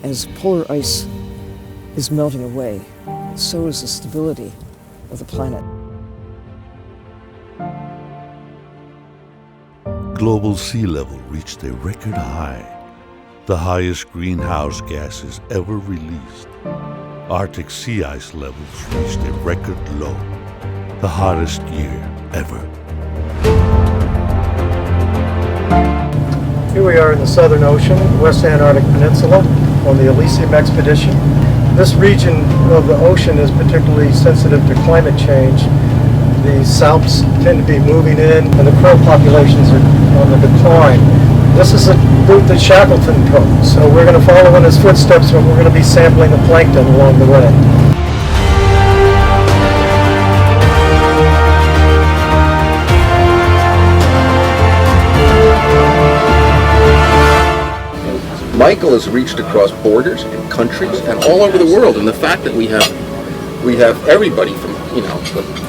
As polar ice is melting away, so is the stability of the planet. Global sea level reached a record high, the highest greenhouse gases ever released. Arctic sea ice levels reached a record low, the hottest year ever. Here we are in the Southern Ocean, West Antarctic Peninsula, on the Elysium expedition. This region of the ocean is particularly sensitive to climate change. The salps tend to be moving in, and the krill populations are on the decline. This is a route that Shackleton took, so we're going to follow in his footsteps, and we're going to be sampling the plankton along the way. Michael has reached across borders and countries and all over the world, and the fact that we have everybody from, you know,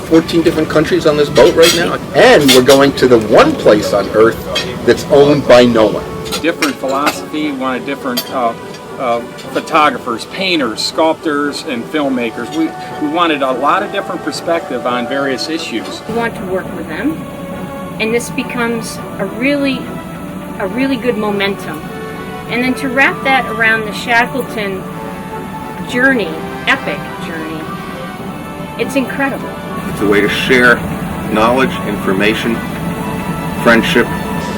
14 different countries on this boat right now, and we're going to the one place on Earth that's owned by no one. Different philosophy, we wanted different photographers, painters, sculptors, and filmmakers. We wanted a lot of different perspective on various issues. We want to work with them, and this becomes a really good momentum. And then to wrap that around the Shackleton journey, epic journey, it's incredible. It's a way to share knowledge, information, friendship.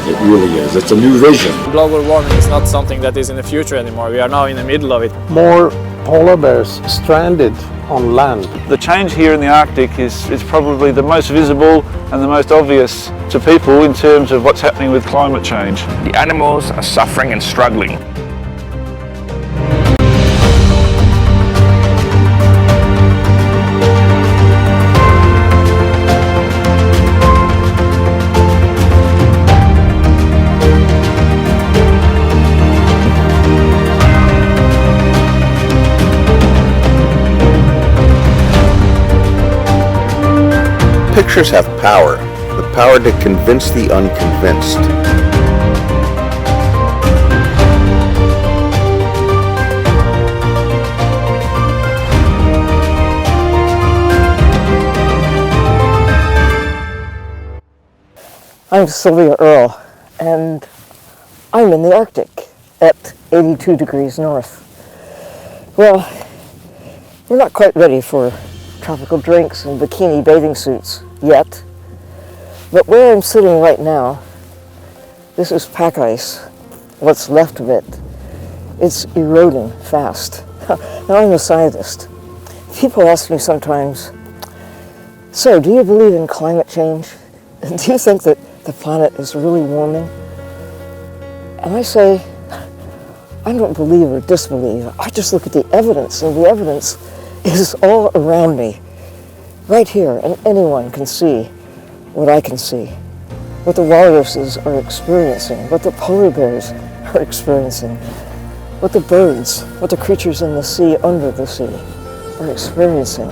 It really is. It's a new vision. Global warming is not something that is in the future anymore. We are now in the middle of it. More polar bears stranded on land. The change here in the Arctic is probably the most visible and the most obvious to people in terms of what's happening with climate change. The animals are suffering and struggling. Pictures have power, the power to convince the unconvinced. I'm Sylvia Earle, and I'm in the Arctic at 82 degrees north. Well, we're not quite ready for tropical drinks and bikini bathing suits yet, but where I'm sitting right now, this is pack ice, what's left of it. It's eroding fast. Now, I'm a scientist. People ask me sometimes, so do you believe in climate change? Do you think that the planet is really warming? And I say, I don't believe or disbelieve. I just look at the evidence, and the evidence is all around me, right here, and anyone can see what I can see, what the walruses are experiencing, what the polar bears are experiencing, what the birds, what the creatures in the sea, under the sea, are experiencing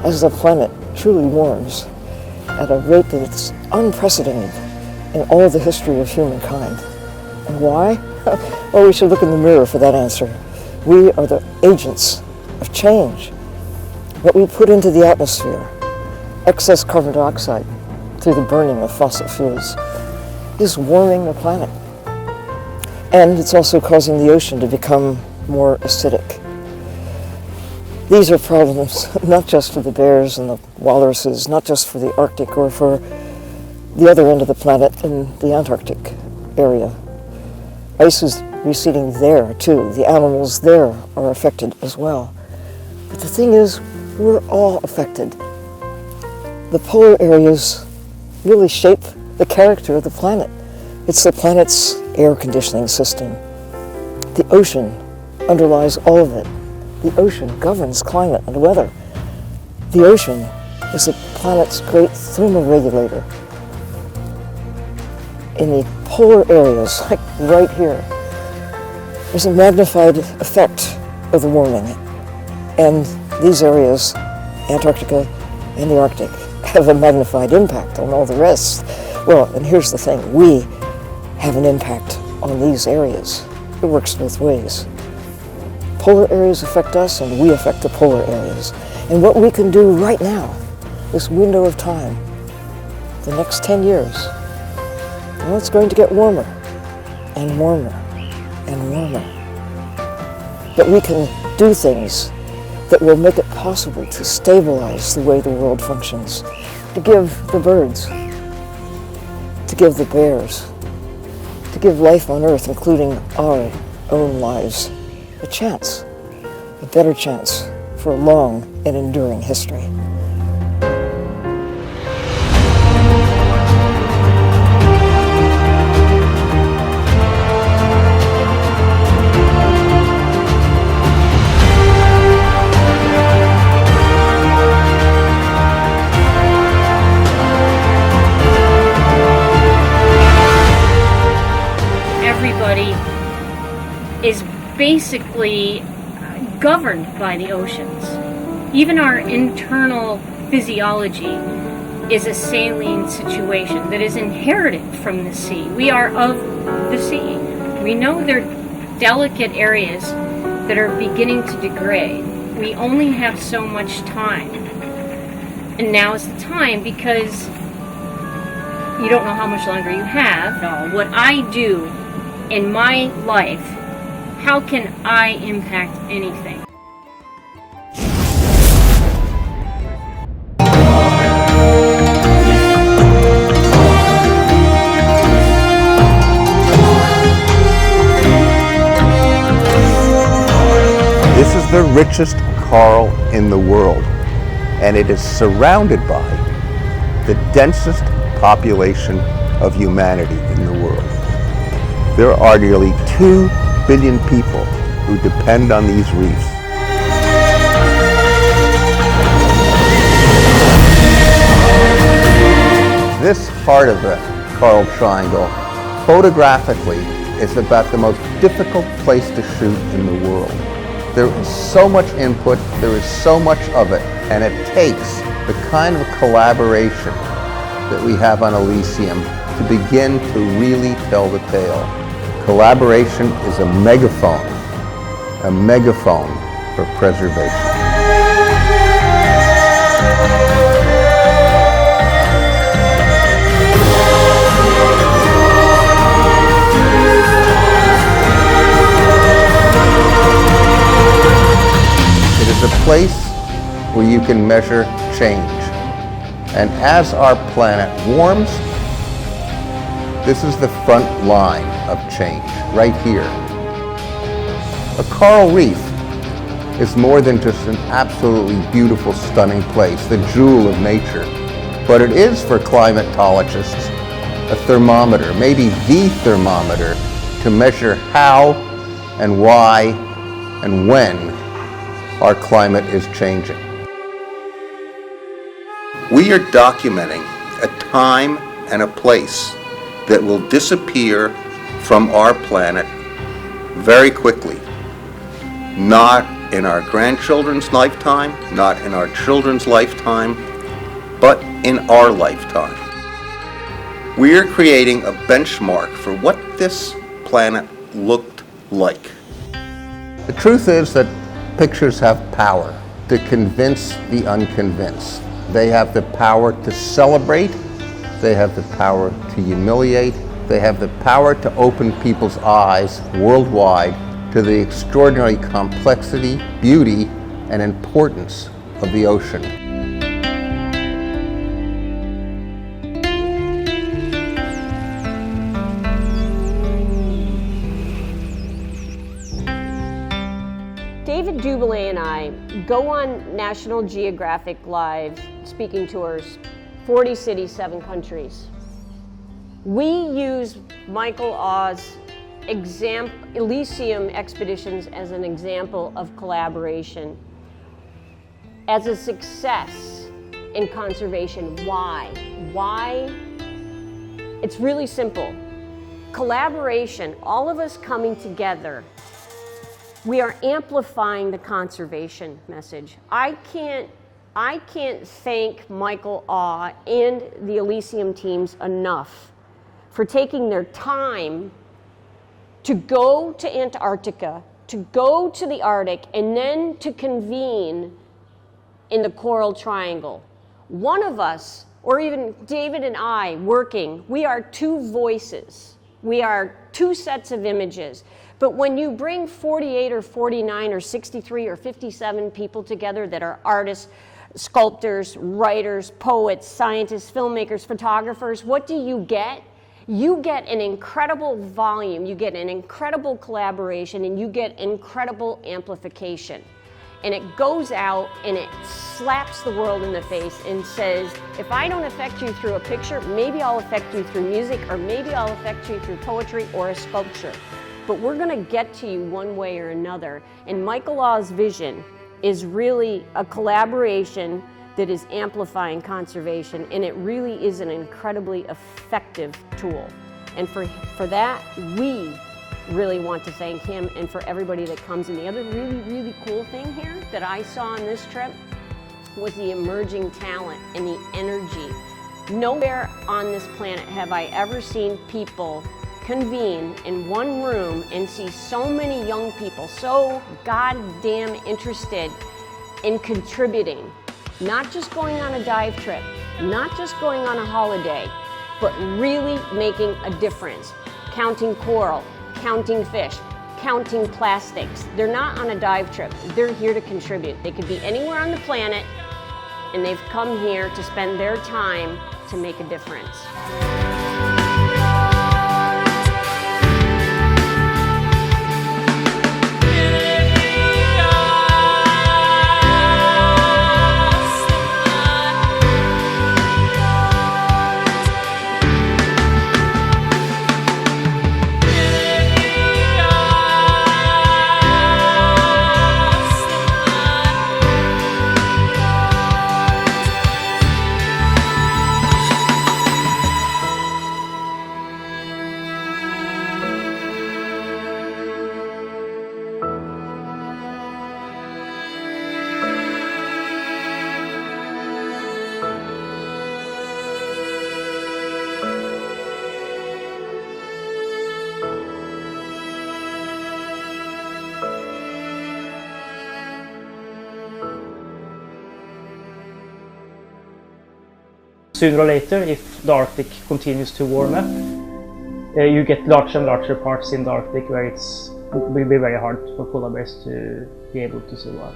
as the planet truly warms at a rate that's unprecedented in all the history of humankind. And why? Well, we should look in the mirror for that answer. We are the agents of change. What we put into the atmosphere, excess carbon dioxide through the burning of fossil fuels, is warming the planet. And it's also causing the ocean to become more acidic. These are problems not just for the bears and the walruses, not just for the Arctic or for the other end of the planet in the Antarctic area. Ice is receding there too. The animals there are affected as well. But the thing is, we're all affected. The polar areas really shape the character of the planet. It's the planet's air conditioning system. The ocean underlies all of it. The ocean governs climate and weather. The ocean is the planet's great thermoregulator. In the polar areas, like right here, there's a magnified effect of the warming. And these areas, Antarctica and the Arctic, have a magnified impact on all the rest. Well, and here's the thing, we have an impact on these areas. It works both ways. polar areas affect us and we affect the polar areas. And what we can do right now, this window of time, the next 10 years, well, it's going to get warmer and warmer and warmer. But we can do things that will make it possible to stabilize the way the world functions, to give the birds, to give the bears, to give life on Earth, including our own lives, a chance, a better chance for a long and enduring history. Everybody is basically governed by the oceans. Even our internal physiology is a saline situation that is inherited from the sea. We are of the sea. We know there are delicate areas that are beginning to degrade. We only have so much time. And now is the time, because you don't know how much longer you have. What I do in my life, how can I impact anything? This is the richest coral in the world, and it is surrounded by the densest population of humanity in the world. There are nearly 2 billion people who depend on these reefs. This part of the Coral Triangle, photographically, is about the most difficult place to shoot in the world. There is so much input, there is so much of it, and it takes the kind of collaboration that we have on Elysium to begin to really tell the tale. Collaboration is a megaphone for preservation. It is a place where you can measure change. And as our planet warms, this is the front line of change, right here. A coral reef is more than just an absolutely beautiful, stunning place, the jewel of nature. But it is, for climatologists, a thermometer, maybe the thermometer, to measure how and why and when our climate is changing. We are documenting a time and a place that will disappear from our planet very quickly. Not in our grandchildren's lifetime, not in our children's lifetime, but in our lifetime. We are creating a benchmark for what this planet looked like. The truth is that pictures have power to convince the unconvinced. They have the power to celebrate, they have the power to humiliate, they have the power to open people's eyes worldwide to the extraordinary complexity, beauty, and importance of the ocean. David Dubélé and I go on National Geographic Live speaking tours, 40 cities, 7 countries. We use Michael Augh's Elysium expeditions as an example of collaboration, as a success in conservation. Why? Why? It's really simple. Collaboration, all of us coming together, we are amplifying the conservation message. I can't thank Michael Augh and the Elysium teams enough for taking their time to go to Antarctica to go to the Arctic and then to convene in the Coral Triangle. One of us, or even David and I working, we are two voices. We are two sets of images. But when you bring 48 or 49 or 63 or 57 people together that are artists, sculptors, writers, poets, scientists, filmmakers, photographers, what do you get? You get an incredible volume, you get an incredible collaboration, and you get incredible amplification. And it goes out and it slaps the world in the face and says, if I don't affect you through a picture, maybe I'll affect you through music, or maybe I'll affect you through poetry or a sculpture. But we're gonna get to you one way or another. And Michael Augh's vision is really a collaboration that is amplifying conservation, and it really is an incredibly effective tool. And for that, we really want to thank him, and for everybody that comes. And the other really cool thing here that I saw on this trip was the emerging talent and the energy. Nowhere on this planet have I ever seen people convene in one room and see so many young people so goddamn interested in contributing. Not just going on a dive trip, not just going on a holiday, but really making a difference. Counting coral, counting fish, counting plastics. They're not on a dive trip, they're here to contribute. They could be anywhere on the planet, and they've come here to spend their time to make a difference. Sooner or later, if the Arctic continues to warm up, you get larger and larger parts in the Arctic where it will be very hard for polar bears to be able to survive.